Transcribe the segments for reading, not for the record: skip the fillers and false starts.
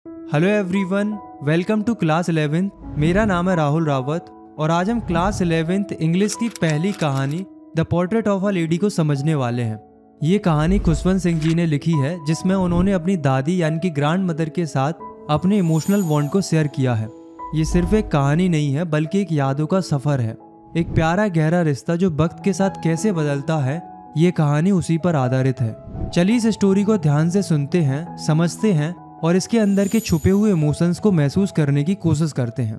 Hello everyone, welcome to class 11th। मेरा नाम है राहुल रावत और आज हम क्लास 11th इंग्लिश की पहली कहानी the portrait of a lady को समझने वाले हैं। ये कहानी खुशवंत सिंह जी ने लिखी है, जिसमें उन्होंने अपनी दादी यानी कि ग्रैंड मदर के साथ अपने इमोशनल बॉन्ड को शेयर किया है। ये सिर्फ एक कहानी नहीं है बल्कि एक यादों का सफर है, एक प्यारा गहरा रिश्ता जो वक्त के साथ कैसे बदलता है। ये कहानी उसी पर आधारित है। चलिए इस स्टोरी को ध्यान से सुनते हैं, समझते हैं और इसके अंदर के छुपे हुए इमोशंस को महसूस करने की कोशिश करते हैं।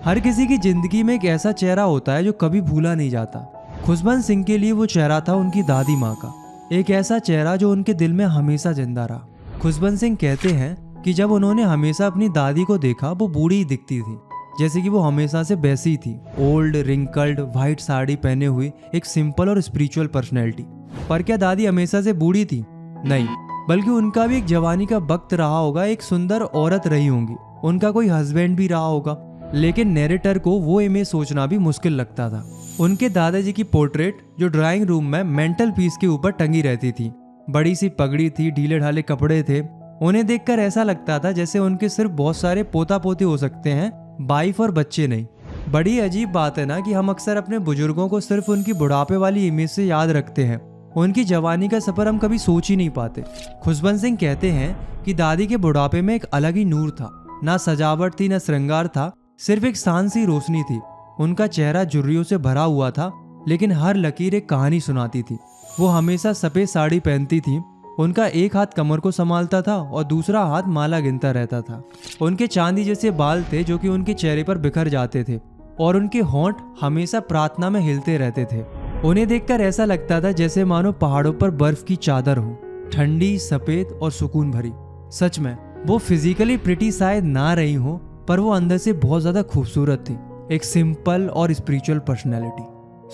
हर किसी की जिंदगी में एक ऐसा चेहरा होता है जो कभी भूला नहीं जाता। खुशवंत सिंह के लिए वो चेहरा था उनकी दादी माँ का, एक ऐसा चेहरा जो उनके दिल में हमेशा जिंदा रहा। खुशवंत सिंह कहते हैं कि जब उन्होंने हमेशा अपनी दादी को देखा वो बूढ़ी ही दिखती थी, जैसे कि वो हमेशा से वैसी ही थी, ओल्ड रिंकल्ड व्हाइट साड़ी पहने हुई, एक सिंपल और स्पिरिचुअल पर्सनैलिटी। पर क्या दादी हमेशा से बूढ़ी थी? नहीं, बल्कि उनका भी एक जवानी का वक्त रहा होगा, एक सुंदर औरत रही होंगी, उनका कोई हस्बैंड भी रहा होगा। लेकिन नैरेटर को वो इमेज सोचना भी मुश्किल लगता था। उनके दादाजी की पोर्ट्रेट जो ड्राइंग रूम में मेंटल पीस के ऊपर टंगी रहती थी, बड़ी सी पगड़ी थी, ढीले ढाले कपड़े थे। उन्हें देखकर ऐसा लगता था जैसे उनके सिर्फ बहुत सारे पोता पोती हो सकते हैं, वाइफ और बच्चे नहीं। बड़ी अजीब बात है ना कि हम अक्सर अपने बुजुर्गों को सिर्फ उनकी बुढ़ापे वाली इमेज से याद रखते हैं, उनकी जवानी का सफर हम कभी सोच ही नहीं पाते। खुशवंत सिंह कहते हैं कि दादी के बुढ़ापे में एक अलग ही नूर था, ना सजावट थी ना श्रृंगार था, सिर्फ एक शांत सी रोशनी थी। उनका चेहरा झुर्रियों से भरा हुआ था, लेकिन हर लकीर एक कहानी सुनाती थी। वो हमेशा सफेद साड़ी पहनती थी, उनका एक हाथ कमर को संभालता था और दूसरा हाथ माला गिनता रहता था। उनके चांदी जैसे बाल थे जो कि उनके चेहरे पर बिखर जाते थे और उनके होंठ हमेशा प्रार्थना में हिलते रहते थे। उन्हें देखकर ऐसा लगता था जैसे मानो पहाड़ों पर बर्फ की चादर हो, ठंडी, सफेद और सुकून भरी। सच में वो फिजिकली प्रिटी शायद ना रही हो, पर वो अंदर से बहुत ज्यादा खूबसूरत थी, एक सिंपल और स्पिरिचुअल पर्सनैलिटी।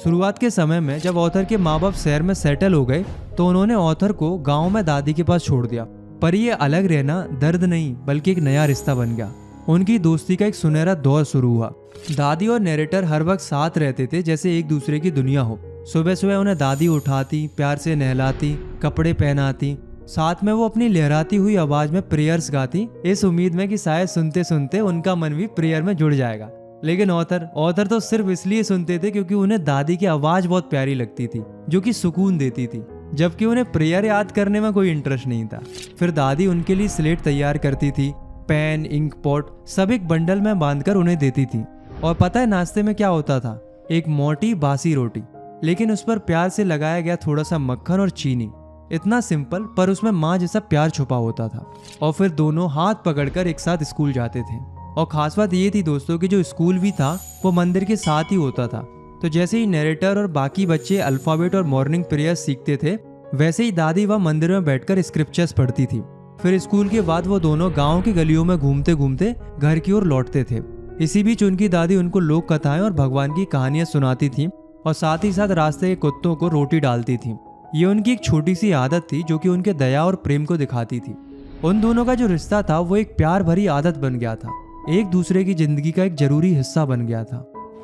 शुरुआत के समय में जब ऑथर के माँ बाप शहर में सेटल हो गए तो उन्होंने ऑथर को गाँव में दादी के पास छोड़ दिया। पर ये अलग रहना दर्द नहीं बल्कि एक नया रिश्ता बन गया। उनकी दोस्ती का एक सुनहरा दौर शुरू हुआ। दादी और नैरेटर हर वक्त साथ रहते थे, जैसे एक दूसरे की दुनिया हो। सुबह सुबह उन्हें दादी उठाती, प्यार से नहलाती, कपड़े पहनाती, साथ में वो अपनी लहराती हुई आवाज में प्रेयर्स गाती, इस उम्मीद में कि शायद सुनते सुनते उनका मन भी प्रेयर में जुड़ जाएगा। लेकिन ऑथर तो सिर्फ इसलिए सुनते थे क्योंकि उन्हें दादी की आवाज बहुत प्यारी लगती थी, जो कि सुकून देती थी, जबकि उन्हें प्रेयर याद करने में कोई इंटरेस्ट नहीं था। फिर दादी उनके लिए स्लेट तैयार करती थी, पेन, इंक पॉट सब एक बंडल में बांधकर उन्हें देती थी। और पता है नाश्ते में क्या होता था? एक मोटी बासी रोटी, लेकिन उस पर प्यार से लगाया गया थोड़ा सा मक्खन और चीनी। इतना सिंपल, पर उसमें माँ जैसा प्यार छुपा होता था। और फिर दोनों हाथ पकड़कर एक साथ स्कूल जाते थे। और खास बात ये थी दोस्तों कि जो स्कूल भी था वो मंदिर के साथ ही होता था। तो जैसे ही नैरेटर और बाकी बच्चे अल्फाबेट और मॉर्निंग प्रेयर सीखते थे, वैसे ही दादी वह मंदिर में बैठकर स्क्रिप्चर्स पढ़ती थी। फिर स्कूल के बाद वो दोनों गाँव की गलियों में घूमते घूमते घर की ओर लौटते थे। इसी बीच उनकी दादी उनको लोक कथाएं और भगवान की कहानियां सुनाती थी और साथ ही साथ रास्ते के कुत्तों को रोटी डालती थी। ये उनकी एक छोटी सी आदत थी जो कि उनके दया और प्रेम को दिखाती थी। उन दोनों का जो रिश्ता था वो एक प्यार भरी आदत बन गया था, एक दूसरे की जिंदगी का एक जरूरी हिस्सा बन गया था।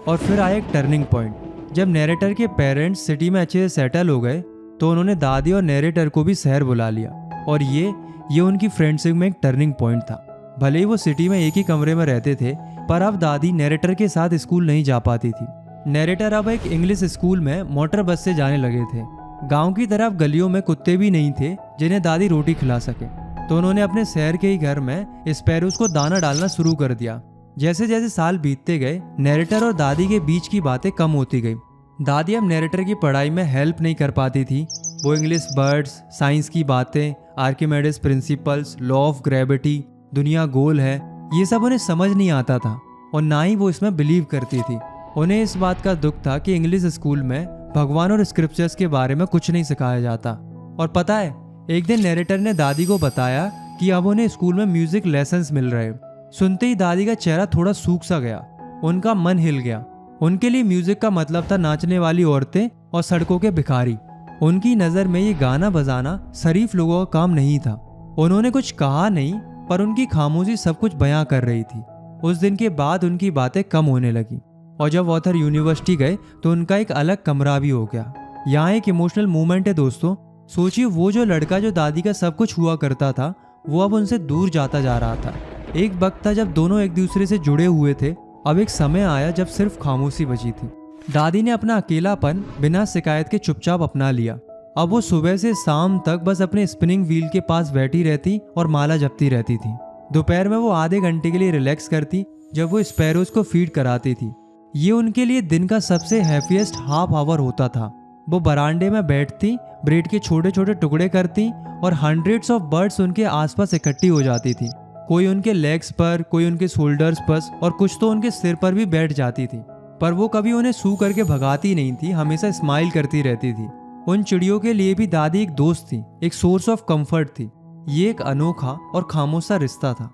और फिर आया एक टर्निंग पॉइंट। जब नैरेटर के पेरेंट्स सिटी में अच्छे से सेटल हो गए तो उन्होंने दादी और नैरेटर को भी शहर बुला लिया। और ये उनकी फ्रेंडशिप में एक टर्निंग पॉइंट था। भले ही वो सिटी में एक ही कमरे में रहते थे, पर अब दादी नैरेटर के साथ स्कूल नहीं जा पाती थी। नैरेटर अब एक इंग्लिश स्कूल में मोटर बस से जाने लगे थे। गांव की तरफ गलियों में कुत्ते भी नहीं थे जिन्हें दादी रोटी खिला सके, तो उन्होंने अपने शहर के ही घर में स्पैरोज को दाना डालना शुरू कर दिया। जैसे जैसे साल बीतते गए, नैरेटर और दादी के बीच की बातें कम होती गई। दादी अब नैरेटर की पढ़ाई में हेल्प नहीं कर पाती थी। वो इंग्लिश वर्ड्स, साइंस की बातें, Archimedes principles, law of gravity, दुनिया गोल है, ये सब उन्हें समझ नहीं आता था और ना ही वो इसमें बिलीव करती थी। उन्हें इस बात का दुख था कि इंग्लिश स्कूल में भगवान और स्क्रिप्चर्स के बारे में कुछ नहीं सिखाया जाता। और पता है, एक दिन नैरेटर ने दादी को बताया कि अब उन्हें स्कूल में म्यूजिक लेसन्स मिल रहे। सुनते ही दादी का चेहरा थोड़ा सूख सा गया, उनका मन हिल गया। उनके लिए म्यूजिक का मतलब था नाचने वाली औरतें और सड़कों के भिखारी। उनकी नज़र में ये गाना बजाना शरीफ लोगों का काम नहीं था। उन्होंने कुछ कहा नहीं, पर उनकी खामोशी सब कुछ बयां कर रही थी। उस दिन के बाद उनकी बातें कम होने लगी और जब ऑथर यूनिवर्सिटी गए तो उनका एक अलग कमरा भी हो गया। यहाँ एक इमोशनल मोमेंट है दोस्तों। सोचिए, वो जो लड़का जो दादी का सब कुछ हुआ करता था, वो अब उनसे दूर जाता जा रहा था। एक वक्त था जब दोनों एक दूसरे से जुड़े हुए थे। अब एक समय आया जब सिर्फ खामोशी बची थी। दादी ने अपना अकेलापन बिना शिकायत के चुपचाप अपना लिया। अब वो सुबह से शाम तक बस अपने स्पिनिंग व्हील के पास बैठी रहती और माला जपती रहती थी। दोपहर में वो आधे घंटे के लिए रिलैक्स करती जब वो स्पैरोज को फीड कराती थी। ये उनके लिए दिन का सबसे हैप्पीएस्ट हाफ आवर होता था। वो बरामदे में बैठती, ब्रेड के छोटे छोटे टुकड़े करती और हंड्रेड्स ऑफ बर्ड्स उनके आसपास इकट्ठी हो जाती थी। कोई उनके लेग्स पर, कोई उनके शोल्डर्स पर और कुछ तो उनके सिर पर भी बैठ जाती थी। पर वो कभी उन्हें सू करके भगाती नहीं थी, हमेशा स्माइल करती रहती थी। उन चिड़ियों के लिए भी दादी एक दोस्त थी, एक सोर्स ऑफ कंफर्ट थी। ये एक अनोखा और खामोश सा रिश्ता था।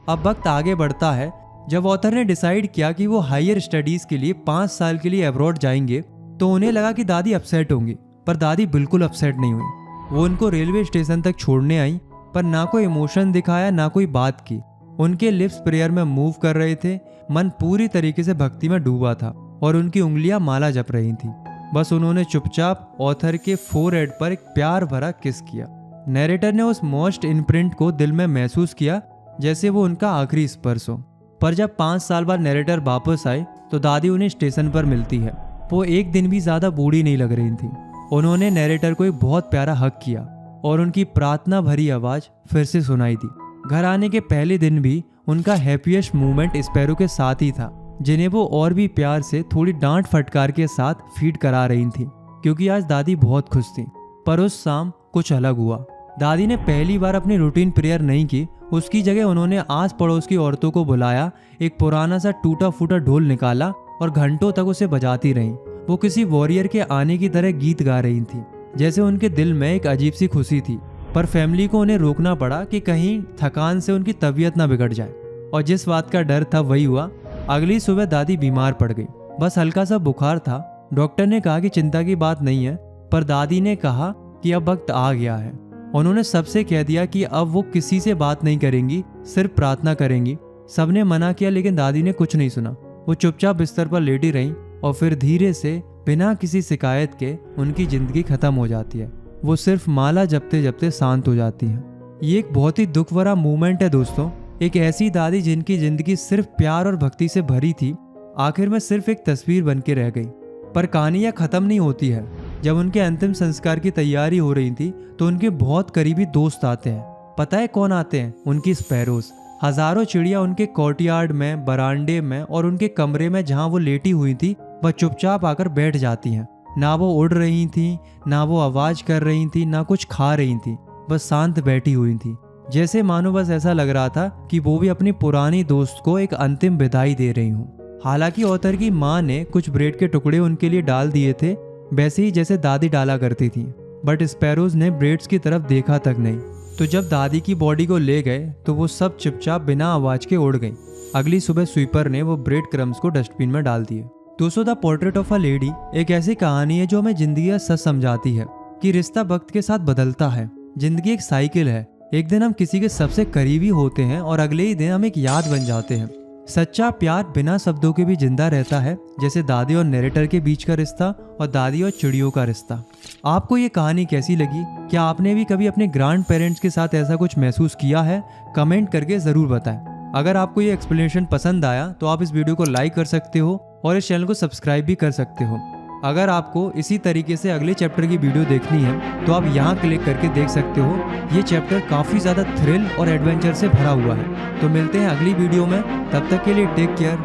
अब वक्त आगे बढ़ता है। जब ऑथर ने डिसाइड किया कि वो हायर स्टडीज के लिए 5 साल के लिए अब्रॉड जाएंगे, तो उन्हें लगा कि दादी अपसेट होंगी, पर दादी बिल्कुल अपसेट नहीं हुई। वो उनको रेलवे स्टेशन तक छोड़ने आई, पर ना कोई इमोशन दिखाया, ना कोई बात की। उनके लिप्स प्रेयर में मूव कर रहे थे, मन पूरी तरीके से भक्ति में डूबा था और उनकी उंगलियां माला जप रही थी। बस उन्होंने चुपचाप ऑथर के फोरहेड पर एक प्यार भरा किस किया। नैरेटर ने उस मोस्ट इम्प्रिंट को दिल में महसूस किया, जैसे वो उनका आखिरी स्पर्श हो। पर जब 5 साल बाद नैरेटर वापस आए तो दादी उन्हें स्टेशन पर मिलती है। वो एक दिन भी ज्यादा बूढ़ी नहीं लग रही थी। उन्होंने नैरेटर को एक बहुत प्यारा हक किया और उनकी प्रार्थना भरी आवाज फिर से सुनाई दी। घर आने के पहले दिन भी उनका हैप्पीएस्ट मोमेंट स्पैरो के साथ ही था, जिन्हें वो और भी प्यार से थोड़ी डांट फटकार के साथ फीड करा रही थी, क्योंकि आज दादी बहुत खुश थी। पर उस शाम कुछ अलग हुआ। दादी ने पहली बार अपनी रूटीन प्रेयर नहीं की। उसकी जगह उन्होंने आस पड़ोस की औरतों को बुलाया, एक पुराना सा टूटा फूटा ढोल निकाला और घंटों तक उसे बजाती रहीं। वो किसी वॉरियर के आने की तरह गीत गा रही थी, जैसे उनके दिल में एक अजीब सी खुशी थी। पर फैमिली को उन्हें रोकना पड़ा कि कहीं थकान से उनकी तबीयत ना बिगड़ जाए। और जिस बात का डर था वही हुआ। अगली सुबह दादी बीमार पड़ गई। बस हल्का सा बुखार था। डॉक्टर ने कहा कि चिंता की बात नहीं है, पर दादी ने कहा कि अब वक्त आ गया है। उन्होंने सबसे कह दिया कि अब वो किसी से बात नहीं करेंगी, सिर्फ प्रार्थना करेंगी। सबने मना किया, लेकिन दादी ने कुछ नहीं सुना। वो चुपचाप बिस्तर पर लेटी रहीं और फिर धीरे से बिना किसी शिकायत के उनकी जिंदगी खत्म हो जाती है। वो सिर्फ माला जपते जपते शांत हो जाती है। ये एक बहुत ही दुख भरा मूवमेंट है दोस्तों। एक ऐसी दादी जिनकी जिंदगी सिर्फ प्यार और भक्ति से भरी थी, आखिर में सिर्फ एक तस्वीर बन के रह गई। पर कहानियाँ खत्म नहीं होती है। जब उनके अंतिम संस्कार की तैयारी हो रही थी तो उनके बहुत करीबी दोस्त आते हैं। पता है कौन आते हैं? उनकी स्पैरोज। हजारों चिड़िया उनके कोर्टयार्ड में, बरामदे में और उनके कमरे में जहाँ वो लेटी हुई थी, वह चुपचाप आकर बैठ जाती हैं। ना वो उड़ रही थी, ना वो आवाज कर रही थी, ना कुछ खा रही थी, बस शांत बैठी हुई थी। जैसे मानो बस ऐसा लग रहा था कि वो भी अपनी पुरानी दोस्त को एक अंतिम विदाई दे रही हूँ। हालांकि ऑथर की माँ ने कुछ ब्रेड के टुकड़े उनके लिए डाल दिए थे, वैसे ही जैसे दादी डाला करती थी। बट स्पैरोज ने ब्रेड्स की तरफ देखा तक नहीं। तो जब दादी की बॉडी को ले गए तो वो सब चुपचाप बिना आवाज के उड़ गई। अगली सुबह स्वीपर ने वो ब्रेड क्रम्स को डस्टबिन में डाल दिए। दोस्तों, the portrait of a lady एक ऐसी कहानी है जो हमें जिंदगी का सच समझाती है कि रिश्ता वक्त के साथ बदलता है। जिंदगी एक साइकिल है। एक दिन हम किसी के सबसे करीबी होते हैं और अगले ही दिन हम एक याद बन जाते हैं। सच्चा प्यार बिना शब्दों के भी जिंदा रहता है, जैसे दादी और नैरेटर के बीच का रिश्ता और दादी और चिड़ियों का रिश्ता। आपको ये कहानी कैसी लगी? क्या आपने भी कभी अपने ग्रैंड पेरेंट्स के साथ ऐसा कुछ महसूस किया है? कमेंट करके ज़रूर बताएं। अगर आपको ये एक्सप्लेनेशन पसंद आया तो आप इस वीडियो को लाइक कर सकते हो और इस चैनल को सब्सक्राइब भी कर सकते हो। अगर आपको इसी तरीके से अगले चैप्टर की वीडियो देखनी है तो आप यहाँ क्लिक करके देख सकते हो। ये चैप्टर काफ़ी ज़्यादा थ्रिल और एडवेंचर से भरा हुआ है। तो मिलते हैं अगली वीडियो में, तब तक के लिए टेक केयर,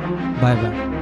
बाय बाय।